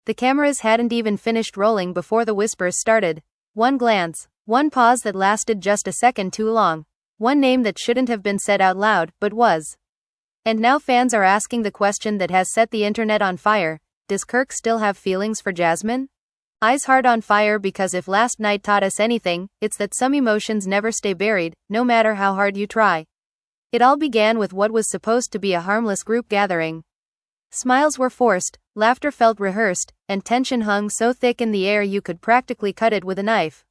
The cameras hadn't even finished rolling before the whispers started. One glance, one pause that lasted just a second too long. One name that shouldn't have been said out loud, but was. And now fans are asking the question that has set the internet on fire. Does Kirk still have feelings for Jasmine? Eyes hard on fire, because if last night taught us anything, it's that some emotions never stay buried, no matter how hard you try. It all began with what was supposed to be a harmless group gathering. Smiles were forced, laughter felt rehearsed, and tension hung so thick in the air you could practically cut it with a knife.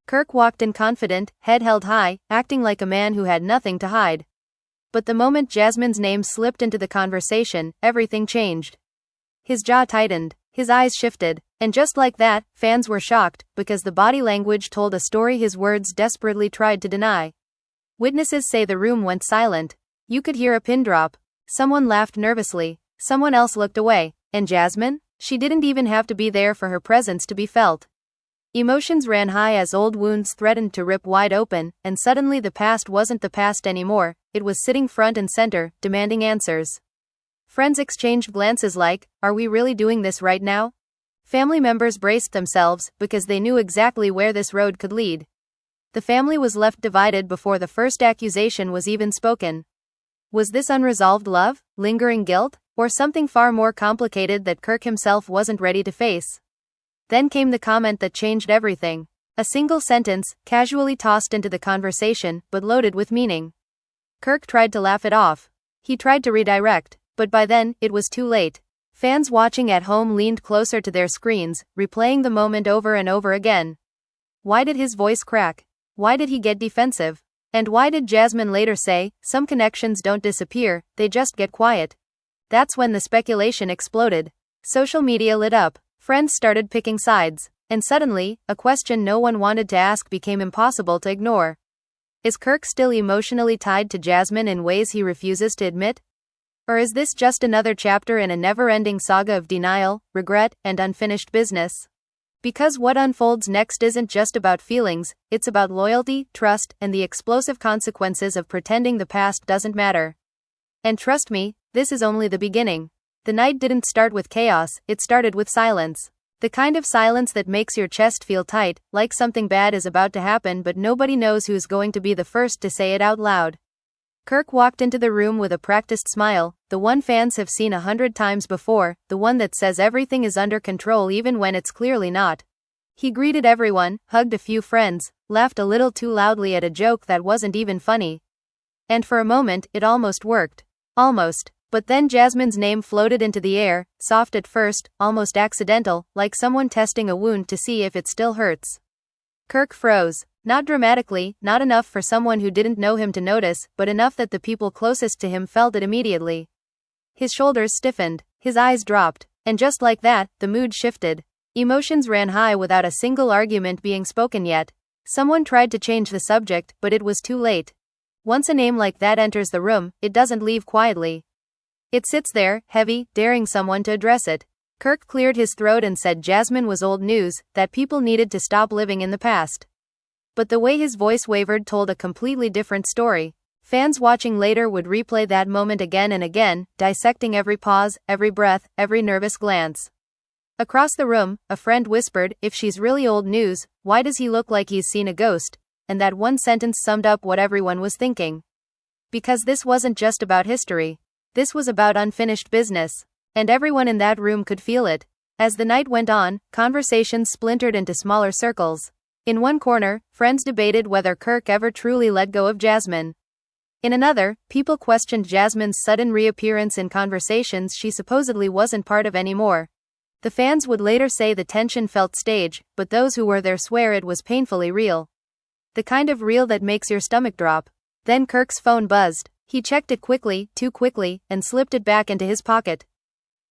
Kirk walked in confident, head held high, acting like a man who had nothing to hide. But the moment Jasmine's name slipped into the conversation, everything changed. His jaw tightened, his eyes shifted, and just like that, fans were shocked, because the body language told a story his words desperately tried to deny. Witnesses say the room went silent. You could hear a pin drop. Someone laughed nervously, someone else looked away, and Jasmine? She didn't even have to be there for her presence to be felt. Emotions ran high as old wounds threatened to rip wide open, and suddenly the past wasn't the past anymore, it was sitting front and center, demanding answers. Friends exchanged glances like, are we really doing this right now? Family members braced themselves, because they knew exactly where this road could lead. The family was left divided before the first accusation was even spoken. Was this unresolved love, lingering guilt, or something far more complicated that Kirk himself wasn't ready to face? Then came the comment that changed everything. A single sentence, casually tossed into the conversation, but loaded with meaning. Kirk tried to laugh it off. He tried to redirect, but by then, it was too late. Fans watching at home leaned closer to their screens, replaying the moment over and over again. Why did his voice crack? Why did he get defensive? And why did Jasmine later say, some connections don't disappear, they just get quiet? That's when the speculation exploded. Social media lit up. Friends started picking sides, and suddenly, a question no one wanted to ask became impossible to ignore. Is Kirk still emotionally tied to Jasmine in ways he refuses to admit? Or is this just another chapter in a never-ending saga of denial, regret, and unfinished business? Because what unfolds next isn't just about feelings, it's about loyalty, trust, and the explosive consequences of pretending the past doesn't matter. And trust me, this is only the beginning. The night didn't start with chaos, it started with silence. The kind of silence that makes your chest feel tight, like something bad is about to happen but nobody knows who's going to be the first to say it out loud. Kirk walked into the room with a practiced smile, the one fans have seen 100 times before, the one that says everything is under control even when it's clearly not. He greeted everyone, hugged a few friends, laughed a little too loudly at a joke that wasn't even funny. And for a moment, it almost worked. Almost. But then Jasmine's name floated into the air, soft at first, almost accidental, like someone testing a wound to see if it still hurts. Kirk froze. Not dramatically, not enough for someone who didn't know him to notice, but enough that the people closest to him felt it immediately. His shoulders stiffened, his eyes dropped, and just like that, the mood shifted. Emotions ran high without a single argument being spoken yet. Someone tried to change the subject, but it was too late. Once a name like that enters the room, it doesn't leave quietly. It sits there, heavy, daring someone to address it. Kirk cleared his throat and said Jasmine was old news, that people needed to stop living in the past. But the way his voice wavered told a completely different story. Fans watching later would replay that moment again and again, dissecting every pause, every breath, every nervous glance. Across the room, a friend whispered, if she's really old news, why does he look like he's seen a ghost? And that one sentence summed up what everyone was thinking. Because this wasn't just about history. This was about unfinished business. And everyone in that room could feel it. As the night went on, conversations splintered into smaller circles. In one corner, friends debated whether Kirk ever truly let go of Jasmine. In another, people questioned Jasmine's sudden reappearance in conversations she supposedly wasn't part of anymore. The fans would later say the tension felt staged, but those who were there swear it was painfully real. The kind of real that makes your stomach drop. Then Kirk's phone buzzed. He checked it quickly, too quickly, and slipped it back into his pocket.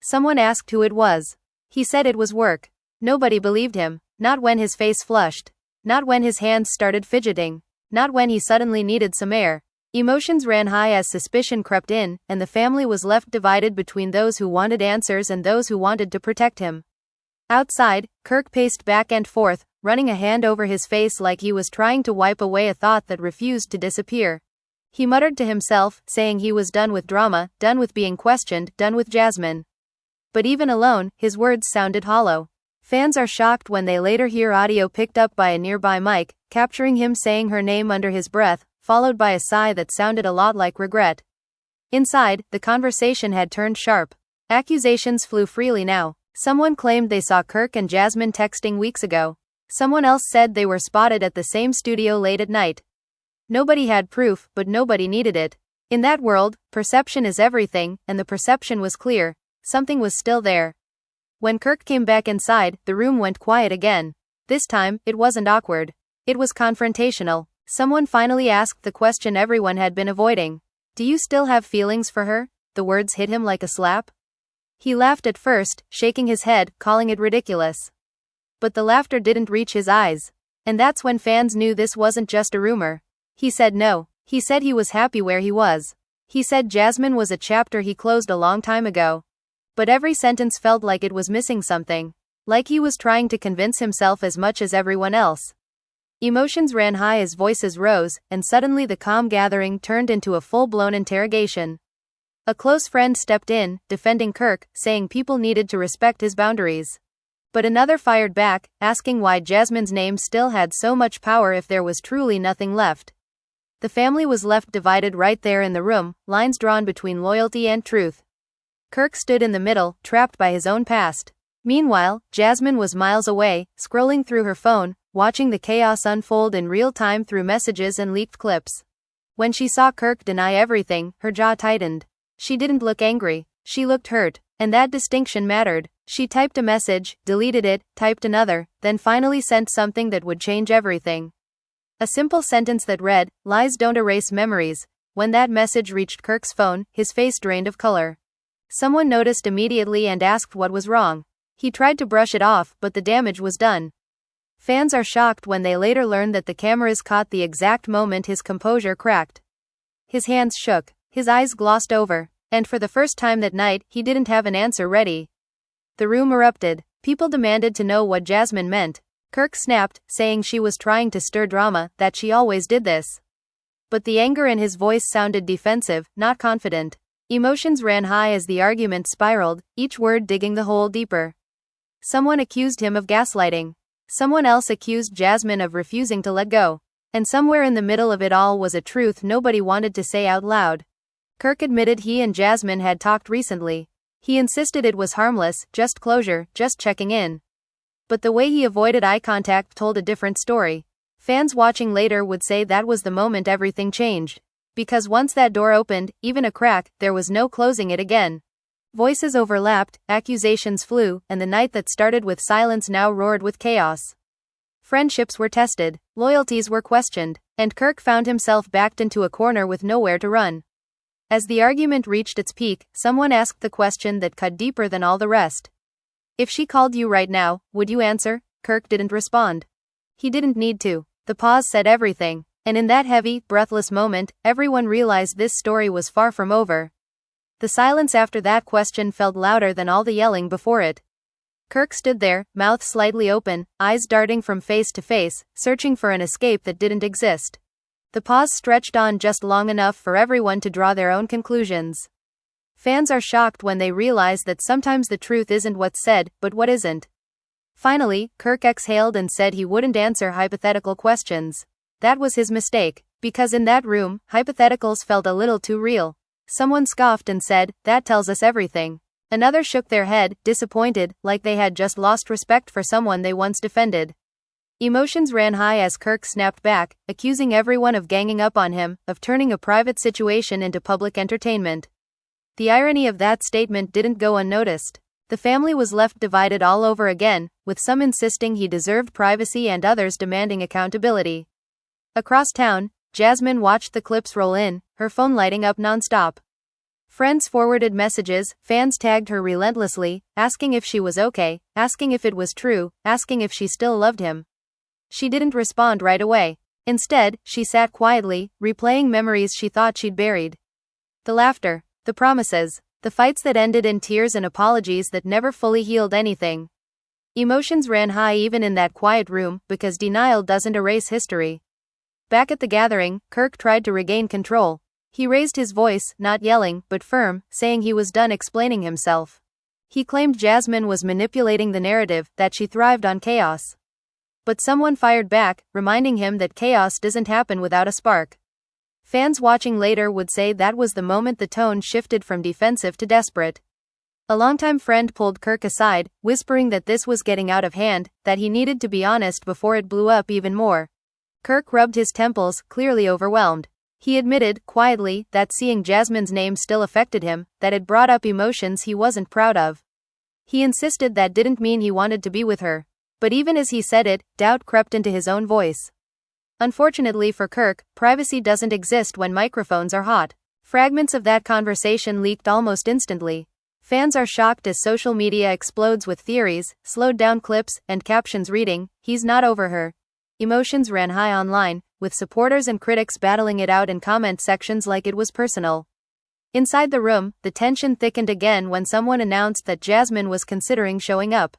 Someone asked who it was. He said it was work. Nobody believed him, not when his face flushed. Not when his hands started fidgeting. Not when he suddenly needed some air. Emotions ran high as suspicion crept in, and the family was left divided between those who wanted answers and those who wanted to protect him. Outside, Kirk paced back and forth, running a hand over his face like he was trying to wipe away a thought that refused to disappear. He muttered to himself, saying he was done with drama, done with being questioned, done with Jasmine. But even alone, his words sounded hollow. Fans are shocked when they later hear audio picked up by a nearby mic, capturing him saying her name under his breath, followed by a sigh that sounded a lot like regret. Inside, the conversation had turned sharp. Accusations flew freely now. Someone claimed they saw Kirk and Jasmine texting weeks ago. Someone else said they were spotted at the same studio late at night. Nobody had proof, but nobody needed it. In that world, perception is everything, and the perception was clear. Something was still there. When Kirk came back inside, the room went quiet again. This time, it wasn't awkward. It was confrontational. Someone finally asked the question everyone had been avoiding. "Do you still have feelings for her?" The words hit him like a slap. He laughed at first, shaking his head, calling it ridiculous. But the laughter didn't reach his eyes. And that's when fans knew this wasn't just a rumor. He said no. He said he was happy where he was. He said Jasmine was a chapter he closed a long time ago. But every sentence felt like it was missing something. Like he was trying to convince himself as much as everyone else. Emotions ran high as voices rose, and suddenly the calm gathering turned into a full-blown interrogation. A close friend stepped in, defending Kirk, saying people needed to respect his boundaries. But another fired back, asking why Jasmine's name still had so much power if there was truly nothing left. The family was left divided right there in the room, lines drawn between loyalty and truth. Kirk stood in the middle, trapped by his own past. Meanwhile, Jasmine was miles away, scrolling through her phone, watching the chaos unfold in real time through messages and leaked clips. When she saw Kirk deny everything, her jaw tightened. She didn't look angry. She looked hurt. And that distinction mattered. She typed a message, deleted it, typed another, then finally sent something that would change everything. A simple sentence that read, "Lies don't erase memories." When that message reached Kirk's phone, his face drained of color. Someone noticed immediately and asked what was wrong. He tried to brush it off, but the damage was done. Fans are shocked when they later learn that the cameras caught the exact moment his composure cracked. His hands shook, his eyes glossed over. And for the first time that night, he didn't have an answer ready. The room erupted. People demanded to know what Jasmine meant. Kirk snapped, saying she was trying to stir drama, that she always did this. But the anger in his voice sounded defensive, not confident. Emotions ran high as the argument spiraled, each word digging the hole deeper. Someone accused him of gaslighting. Someone else accused Jasmine of refusing to let go. And somewhere in the middle of it all was a truth nobody wanted to say out loud. Kirk admitted he and Jasmine had talked recently. He insisted it was harmless, just closure, just checking in. But the way he avoided eye contact told a different story. Fans watching later would say that was the moment everything changed. Because once that door opened, even a crack, there was no closing it again. Voices overlapped, accusations flew, and the night that started with silence now roared with chaos. Friendships were tested, loyalties were questioned, and Kirk found himself backed into a corner with nowhere to run. As the argument reached its peak, someone asked the question that cut deeper than all the rest. "If she called you right now, would you answer?" Kirk didn't respond. He didn't need to. The pause said everything. And in that heavy, breathless moment, everyone realized this story was far from over. The silence after that question felt louder than all the yelling before it. Kirk stood there, mouth slightly open, eyes darting from face to face, searching for an escape that didn't exist. The pause stretched on just long enough for everyone to draw their own conclusions. Fans are shocked when they realize that sometimes the truth isn't what's said, but what isn't. Finally, Kirk exhaled and said he wouldn't answer hypothetical questions. That was his mistake, because in that room, hypotheticals felt a little too real. Someone scoffed and said, "That tells us everything." Another shook their head, disappointed, like they had just lost respect for someone they once defended. Emotions ran high as Kirk snapped back, accusing everyone of ganging up on him, of turning a private situation into public entertainment. The irony of that statement didn't go unnoticed. The family was left divided all over again, with some insisting he deserved privacy and others demanding accountability. Across town, Jasmine watched the clips roll in, her phone lighting up nonstop. Friends forwarded messages, fans tagged her relentlessly, asking if she was okay, asking if it was true, asking if she still loved him. She didn't respond right away. Instead, she sat quietly, replaying memories she thought she'd buried. The laughter, the promises, the fights that ended in tears and apologies that never fully healed anything. Emotions ran high even in that quiet room, because denial doesn't erase history. Back at the gathering, Kirk tried to regain control. He raised his voice, not yelling, but firm, saying he was done explaining himself. He claimed Jasmine was manipulating the narrative, that she thrived on chaos. But someone fired back, reminding him that chaos doesn't happen without a spark. Fans watching later would say that was the moment the tone shifted from defensive to desperate. A longtime friend pulled Kirk aside, whispering that this was getting out of hand, that he needed to be honest before it blew up even more. Kirk rubbed his temples, clearly overwhelmed. He admitted, quietly, that seeing Jasmine's name still affected him, that it brought up emotions he wasn't proud of. He insisted that didn't mean he wanted to be with her. But even as he said it, doubt crept into his own voice. Unfortunately for Kirk, privacy doesn't exist when microphones are hot. Fragments of that conversation leaked almost instantly. Fans are shocked as social media explodes with theories, slowed down clips, and captions reading, "He's not over her." Emotions ran high online, with supporters and critics battling it out in comment sections like it was personal. Inside the room, the tension thickened again when someone announced that Jasmine was considering showing up.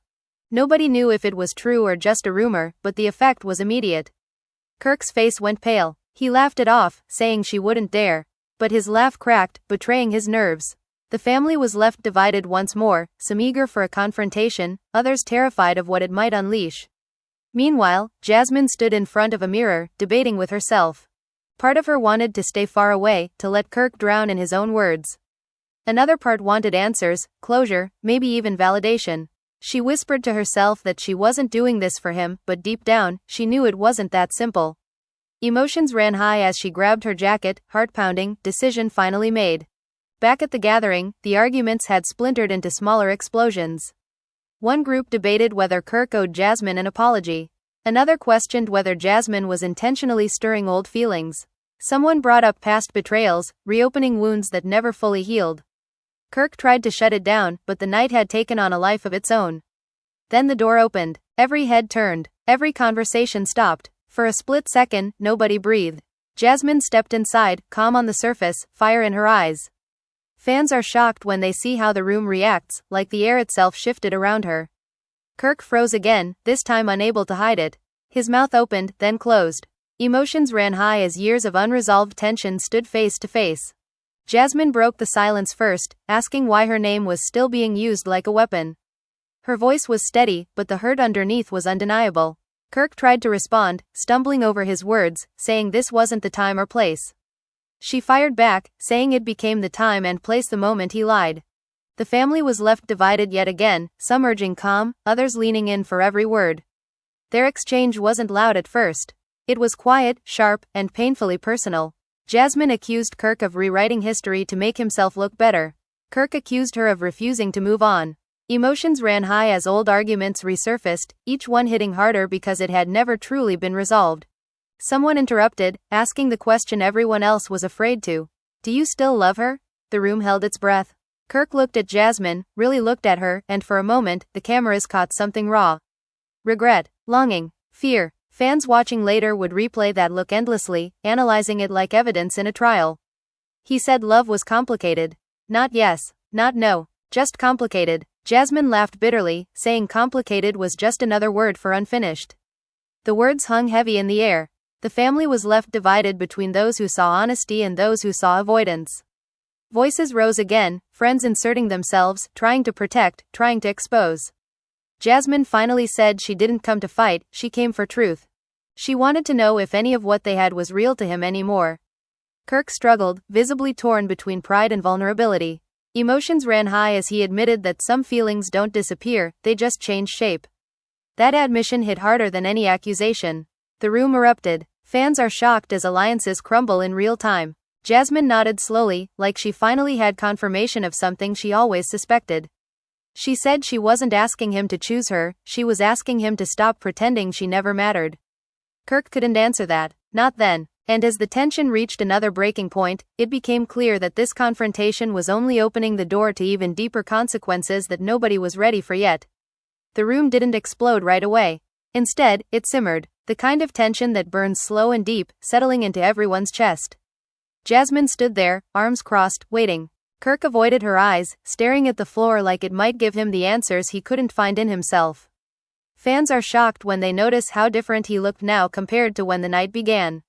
Nobody knew if it was true or just a rumor, but the effect was immediate. Kirk's face went pale. He laughed it off, saying she wouldn't dare. But his laugh cracked, betraying his nerves. The family was left divided once more, some eager for a confrontation, others terrified of what it might unleash. Meanwhile, Jasmine stood in front of a mirror, debating with herself. Part of her wanted to stay far away, to let Kirk drown in his own words. Another part wanted answers, closure, maybe even validation. She whispered to herself that she wasn't doing this for him, but deep down, she knew it wasn't that simple. Emotions ran high as she grabbed her jacket, heart-pounding, decision finally made. Back at the gathering, the arguments had splintered into smaller explosions. One group debated whether Kirk owed Jasmine an apology. Another questioned whether Jasmine was intentionally stirring old feelings. Someone brought up past betrayals, reopening wounds that never fully healed. Kirk tried to shut it down, but the night had taken on a life of its own. Then the door opened. Every head turned. Every conversation stopped. For a split second, nobody breathed. Jasmine stepped inside, calm on the surface, fire in her eyes. Fans are shocked when they see how the room reacts, like the air itself shifted around her. Kirk froze again, this time unable to hide it. His mouth opened, then closed. Emotions ran high as years of unresolved tension stood face to face. Jasmine broke the silence first, asking why her name was still being used like a weapon. Her voice was steady, but the hurt underneath was undeniable. Kirk tried to respond, stumbling over his words, saying this wasn't the time or place. She fired back, saying it became the time and place the moment he lied. The family was left divided yet again, some urging calm, others leaning in for every word. Their exchange wasn't loud at first. It was quiet, sharp, and painfully personal. Jasmine accused Kirk of rewriting history to make himself look better. Kirk accused her of refusing to move on. Emotions ran high as old arguments resurfaced, each one hitting harder because it had never truly been resolved. Someone interrupted, asking the question everyone else was afraid to. "Do you still love her?" The room held its breath. Kirk looked at Jasmine, really looked at her, and for a moment, the cameras caught something raw. Regret, longing, fear. Fans watching later would replay that look endlessly, analyzing it like evidence in a trial. He said love was complicated. Not yes, not no, just complicated. Jasmine laughed bitterly, saying complicated was just another word for unfinished. The words hung heavy in the air. The family was left divided between those who saw honesty and those who saw avoidance. Voices rose again, friends inserting themselves, trying to protect, trying to expose. Jasmine finally said she didn't come to fight, she came for truth. She wanted to know if any of what they had was real to him anymore. Kirk struggled, visibly torn between pride and vulnerability. Emotions ran high as he admitted that some feelings don't disappear, they just change shape. That admission hit harder than any accusation. The room erupted. Fans are shocked as alliances crumble in real time. Jasmine nodded slowly, like she finally had confirmation of something she always suspected. She said she wasn't asking him to choose her, she was asking him to stop pretending she never mattered. Kirk couldn't answer that, not then. And as the tension reached another breaking point, it became clear that this confrontation was only opening the door to even deeper consequences that nobody was ready for yet. The room didn't explode right away. Instead, it simmered, the kind of tension that burns slow and deep, settling into everyone's chest. Jasmine stood there, arms crossed, waiting. Kirk avoided her eyes, staring at the floor like it might give him the answers he couldn't find in himself. Fans are shocked when they notice how different he looked now compared to when the night began.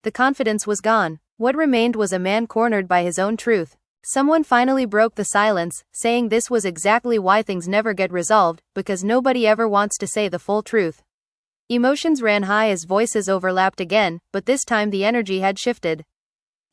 The confidence was gone. What remained was a man cornered by his own truth. Someone finally broke the silence, saying this was exactly why things never get resolved, because nobody ever wants to say the full truth. Emotions ran high as voices overlapped again, but this time the energy had shifted.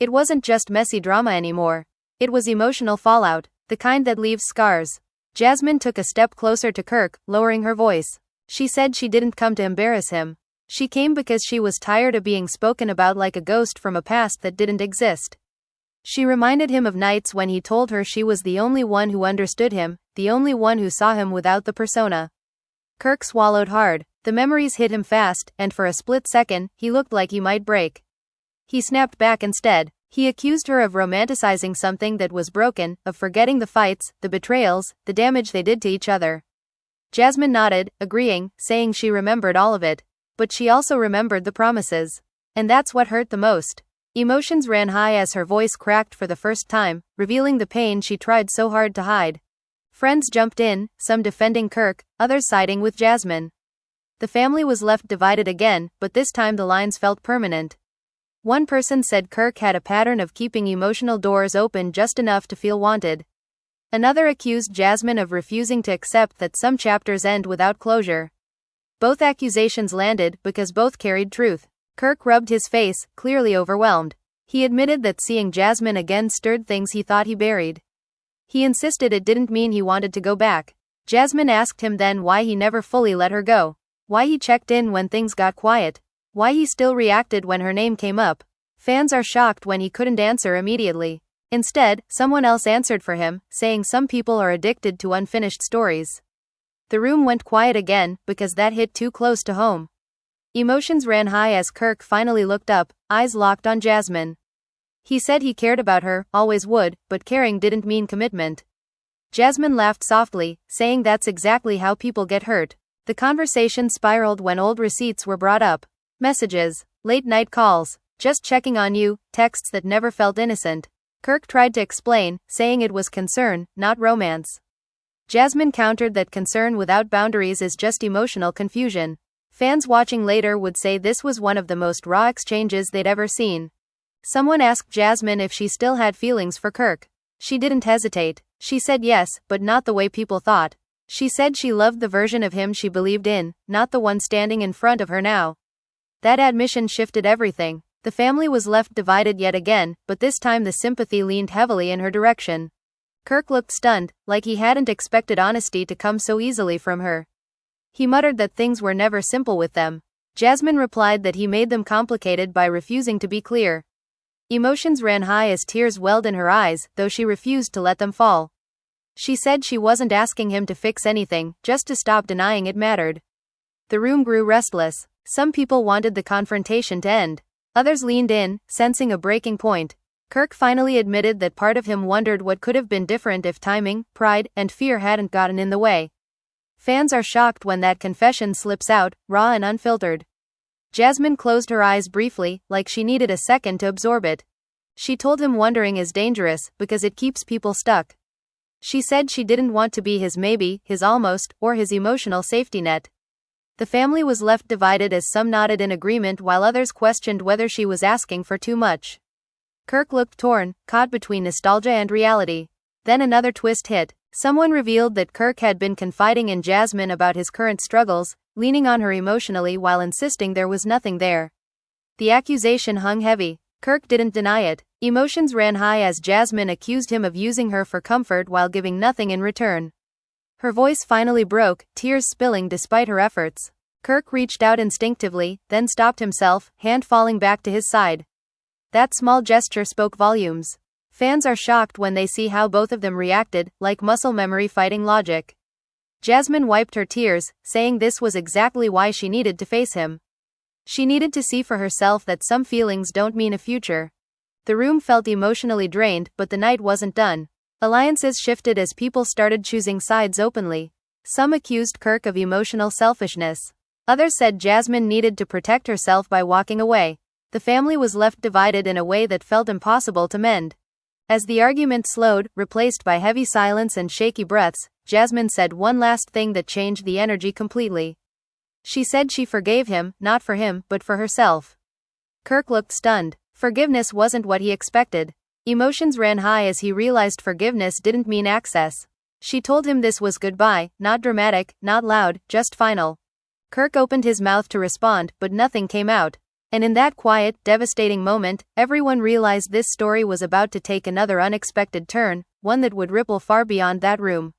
It wasn't just messy drama anymore. It was emotional fallout, the kind that leaves scars. Jasmine took a step closer to Kirk, lowering her voice. She said she didn't come to embarrass him. She came because she was tired of being spoken about like a ghost from a past that didn't exist. She reminded him of nights when he told her she was the only one who understood him, the only one who saw him without the persona. Kirk swallowed hard. The memories hit him fast, and for a split second, he looked like he might break. He snapped back instead. He accused her of romanticizing something that was broken, of forgetting the fights, the betrayals, the damage they did to each other. Jasmine nodded, agreeing, saying she remembered all of it. But she also remembered the promises. And that's what hurt the most. Emotions ran high as her voice cracked for the first time, revealing the pain she tried so hard to hide. Friends jumped in, some defending Kirk, others siding with Jasmine. The family was left divided again, but this time the lines felt permanent. One person said Kirk had a pattern of keeping emotional doors open just enough to feel wanted. Another accused Jasmine of refusing to accept that some chapters end without closure. Both accusations landed because both carried truth. Kirk rubbed his face, clearly overwhelmed. He admitted that seeing Jasmine again stirred things he thought he buried. He insisted it didn't mean he wanted to go back. Jasmine asked him then why he never fully let her go. Why he checked in when things got quiet. Why he still reacted when her name came up. Fans are shocked when he couldn't answer immediately. Instead, someone else answered for him, saying some people are addicted to unfinished stories. The room went quiet again, because that hit too close to home. Emotions ran high as Kirk finally looked up, eyes locked on Jasmine. He said he cared about her, always would, but caring didn't mean commitment. Jasmine laughed softly, saying that's exactly how people get hurt. The conversation spiraled when old receipts were brought up. Messages, late-night calls, just checking on you, texts that never felt innocent. Kirk tried to explain, saying it was concern, not romance. Jasmine countered that concern without boundaries is just emotional confusion. Fans watching later would say this was one of the most raw exchanges they'd ever seen. Someone asked Jasmine if she still had feelings for Kirk. She didn't hesitate. She said yes, but not the way people thought. She said she loved the version of him she believed in, not the one standing in front of her now. That admission shifted everything. The family was left divided yet again, but this time the sympathy leaned heavily in her direction. Kirk looked stunned, like he hadn't expected honesty to come so easily from her. He muttered that things were never simple with them. Jasmine replied that he made them complicated by refusing to be clear. Emotions ran high as tears welled in her eyes, though she refused to let them fall. She said she wasn't asking him to fix anything, just to stop denying it mattered. The room grew restless. Some people wanted the confrontation to end. Others leaned in, sensing a breaking point. Kirk finally admitted that part of him wondered what could have been different if timing, pride, and fear hadn't gotten in the way. Fans are shocked when that confession slips out, raw and unfiltered. Jasmine closed her eyes briefly, like she needed a second to absorb it. She told him wondering is dangerous, because it keeps people stuck. She said she didn't want to be his maybe, his almost, or his emotional safety net. The family was left divided as some nodded in agreement while others questioned whether she was asking for too much. Kirk looked torn, caught between nostalgia and reality. Then another twist hit. Someone revealed that Kirk had been confiding in Jasmine about his current struggles, leaning on her emotionally while insisting there was nothing there. The accusation hung heavy. Kirk didn't deny it. Emotions ran high as Jasmine accused him of using her for comfort while giving nothing in return. Her voice finally broke, tears spilling despite her efforts. Kirk reached out instinctively, then stopped himself, hand falling back to his side. That small gesture spoke volumes. Fans are shocked when they see how both of them reacted, like muscle memory fighting logic. Jasmine wiped her tears, saying this was exactly why she needed to face him. She needed to see for herself that some feelings don't mean a future. The room felt emotionally drained, but the night wasn't done. Alliances shifted as people started choosing sides openly. Some accused Kirk of emotional selfishness. Others said Jasmine needed to protect herself by walking away. The family was left divided in a way that felt impossible to mend. As the argument slowed, replaced by heavy silence and shaky breaths, Jasmine said one last thing that changed the energy completely. She said she forgave him, not for him, but for herself. Kirk looked stunned. Forgiveness wasn't what he expected. Emotions ran high as he realized forgiveness didn't mean access. She told him this was goodbye, not dramatic, not loud, just final. Kirk opened his mouth to respond, but nothing came out. And in that quiet, devastating moment, everyone realized this story was about to take another unexpected turn, one that would ripple far beyond that room.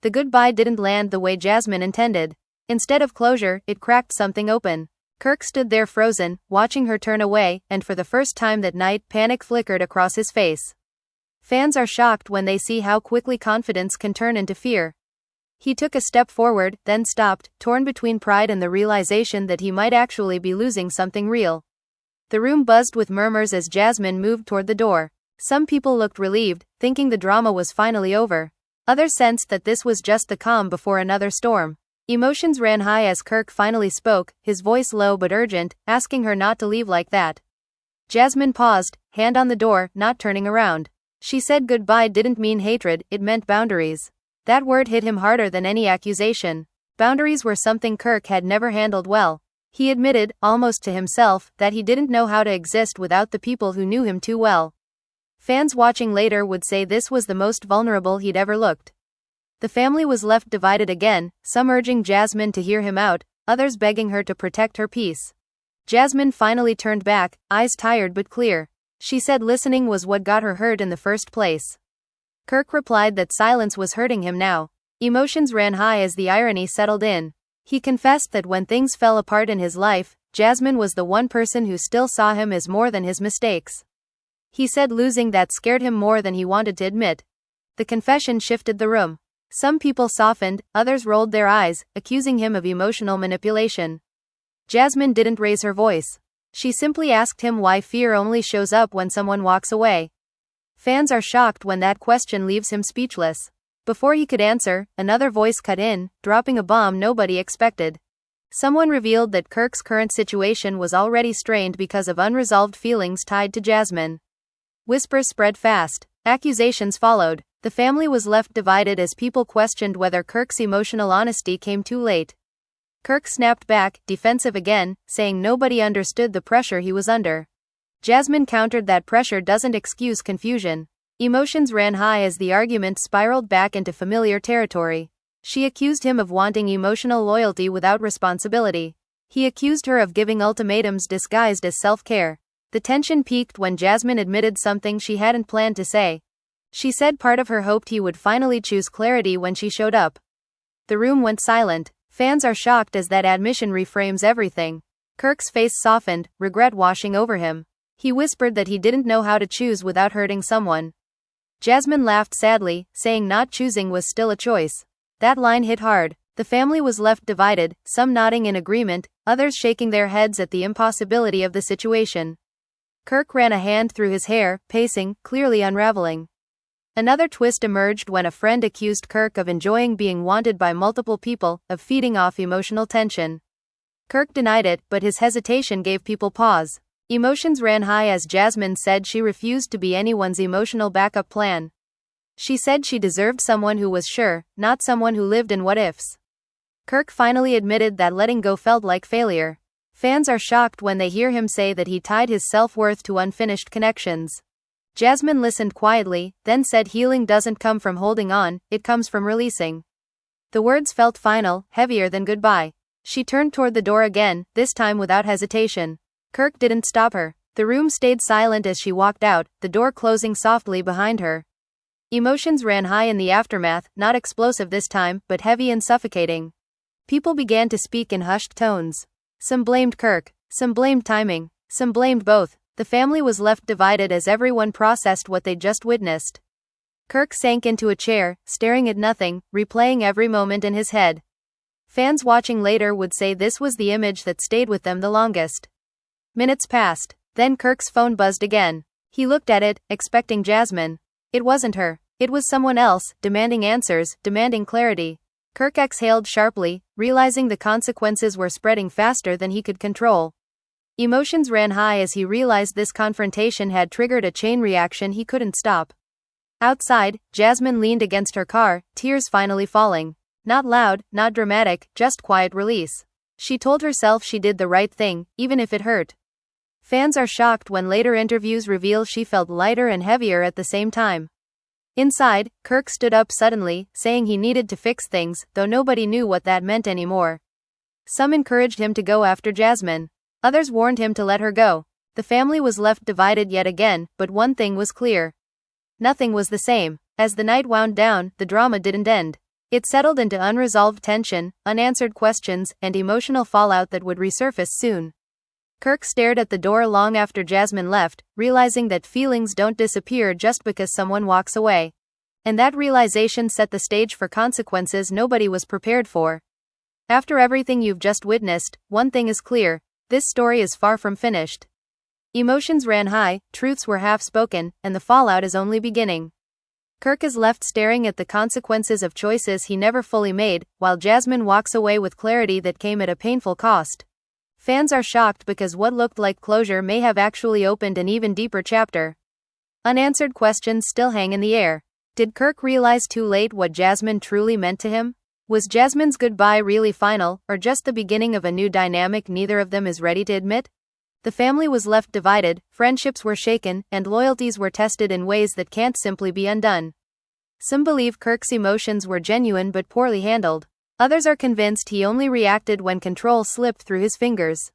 The goodbye didn't land the way Jasmine intended. Instead of closure, it cracked something open. Kirk stood there frozen, watching her turn away, and for the first time that night, panic flickered across his face. Fans are shocked when they see how quickly confidence can turn into fear. He took a step forward, then stopped, torn between pride and the realization that he might actually be losing something real. The room buzzed with murmurs as Jasmine moved toward the door. Some people looked relieved, thinking the drama was finally over. Others sensed that this was just the calm before another storm. Emotions ran high as Kirk finally spoke, his voice low but urgent, asking her not to leave like that. Jasmine paused, hand on the door, not turning around. She said goodbye didn't mean hatred, it meant boundaries. That word hit him harder than any accusation. Boundaries were something Kirk had never handled well. He admitted, almost to himself, that he didn't know how to exist without the people who knew him too well. Fans watching later would say this was the most vulnerable he'd ever looked. The family was left divided again, some urging Jasmine to hear him out, others begging her to protect her peace. Jasmine finally turned back, eyes tired but clear. She said listening was what got her hurt in the first place. Kirk replied that silence was hurting him now. Emotions ran high as the irony settled in. He confessed that when things fell apart in his life, Jasmine was the one person who still saw him as more than his mistakes. He said losing that scared him more than he wanted to admit. The confession shifted the room. Some people softened, others rolled their eyes, accusing him of emotional manipulation. Jasmine didn't raise her voice. She simply asked him why fear only shows up when someone walks away. Fans are shocked when that question leaves him speechless. Before he could answer, another voice cut in, dropping a bomb nobody expected. Someone revealed that Kirk's current situation was already strained because of unresolved feelings tied to Jasmine. Whispers spread fast. Accusations followed. The family was left divided as people questioned whether Kirk's emotional honesty came too late. Kirk snapped back, defensive again, saying nobody understood the pressure he was under. Jasmine countered that pressure doesn't excuse confusion. Emotions ran high as the argument spiraled back into familiar territory. She accused him of wanting emotional loyalty without responsibility. He accused her of giving ultimatums disguised as self-care. The tension peaked when Jasmine admitted something she hadn't planned to say. She said part of her hoped he would finally choose clarity when she showed up. The room went silent. Fans are shocked as that admission reframes everything. Kirk's face softened, regret washing over him. He whispered that he didn't know how to choose without hurting someone. Jasmine laughed sadly, saying not choosing was still a choice. That line hit hard. The family was left divided, some nodding in agreement, others shaking their heads at the impossibility of the situation. Kirk ran a hand through his hair, pacing, clearly unraveling. Another twist emerged when a friend accused Kirk of enjoying being wanted by multiple people, of feeding off emotional tension. Kirk denied it, but his hesitation gave people pause. Emotions ran high as Jasmine said she refused to be anyone's emotional backup plan. She said she deserved someone who was sure, not someone who lived in what-ifs. Kirk finally admitted that letting go felt like failure. Fans are shocked when they hear him say that he tied his self-worth to unfinished connections. Jasmine listened quietly, then said healing doesn't come from holding on, it comes from releasing. The words felt final, heavier than goodbye. She turned toward the door again, this time without hesitation. Kirk didn't stop her. The room stayed silent as she walked out, the door closing softly behind her. Emotions ran high in the aftermath, not explosive this time, but heavy and suffocating. People began to speak in hushed tones. Some blamed Kirk, some blamed timing, some blamed both. The family was left divided as everyone processed what they'd just witnessed. Kirk sank into a chair, staring at nothing, replaying every moment in his head. Fans watching later would say this was the image that stayed with them the longest. Minutes passed. Then Kirk's phone buzzed again. He looked at it, expecting Jasmine. It wasn't her. It was someone else, demanding answers, demanding clarity. Kirk exhaled sharply, realizing the consequences were spreading faster than he could control. Emotions ran high as he realized this confrontation had triggered a chain reaction he couldn't stop. Outside, Jasmine leaned against her car, tears finally falling. Not loud, not dramatic, just quiet release. She told herself she did the right thing, even if it hurt. Fans are shocked when later interviews reveal she felt lighter and heavier at the same time. Inside, Kirk stood up suddenly, saying he needed to fix things, though nobody knew what that meant anymore. Some encouraged him to go after Jasmine. Others warned him to let her go. The family was left divided yet again, but one thing was clear. Nothing was the same. As the night wound down, the drama didn't end. It settled into unresolved tension, unanswered questions, and emotional fallout that would resurface soon. Kirk stared at the door long after Jasmine left, realizing that feelings don't disappear just because someone walks away. And that realization set the stage for consequences nobody was prepared for. After everything you've just witnessed, one thing is clear: this story is far from finished. Emotions ran high, truths were half-spoken, and the fallout is only beginning. Kirk is left staring at the consequences of choices he never fully made, while Jasmine walks away with clarity that came at a painful cost. Fans are shocked because what looked like closure may have actually opened an even deeper chapter. Unanswered questions still hang in the air. Did Kirk realize too late what Jasmine truly meant to him? Was Jasmine's goodbye really final, or just the beginning of a new dynamic neither of them is ready to admit? The family was left divided, friendships were shaken, and loyalties were tested in ways that can't simply be undone. Some believe Kirk's emotions were genuine but poorly handled. Others are convinced he only reacted when control slipped through his fingers.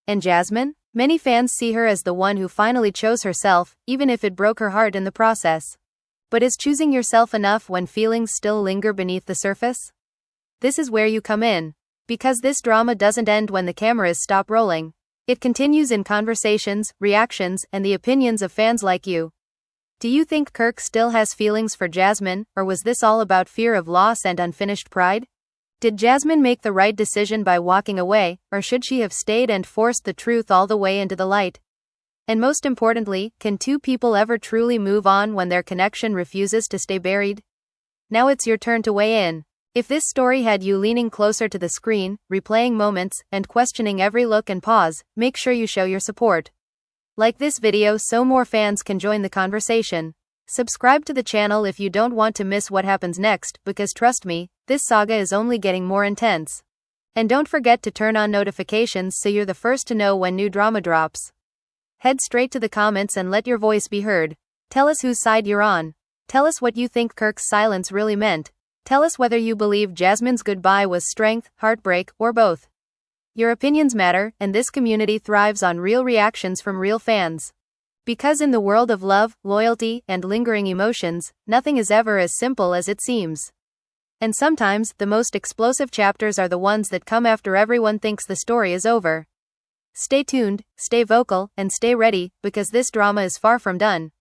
And Jasmine? Many fans see her as the one who finally chose herself, even if it broke her heart in the process. But is choosing yourself enough when feelings still linger beneath the surface? This is where you come in. Because this drama doesn't end when the cameras stop rolling. It continues in conversations, reactions, and the opinions of fans like you. Do you think Kirk still has feelings for Jasmine, or was this all about fear of loss and unfinished pride? Did Jasmine make the right decision by walking away, or should she have stayed and forced the truth all the way into the light? And most importantly, can two people ever truly move on when their connection refuses to stay buried? Now it's your turn to weigh in. If this story had you leaning closer to the screen, replaying moments, and questioning every look and pause, make sure you show your support. Like this video so more fans can join the conversation. Subscribe to the channel if you don't want to miss what happens next, because trust me, this saga is only getting more intense. And don't forget to turn on notifications so you're the first to know when new drama drops. Head straight to the comments and let your voice be heard. Tell us whose side you're on. Tell us what you think Kirk's silence really meant. Tell us whether you believe Jasmine's goodbye was strength, heartbreak, or both. Your opinions matter, and this community thrives on real reactions from real fans. Because in the world of love, loyalty, and lingering emotions, nothing is ever as simple as it seems. And sometimes, the most explosive chapters are the ones that come after everyone thinks the story is over. Stay tuned, stay vocal, and stay ready, because this drama is far from done.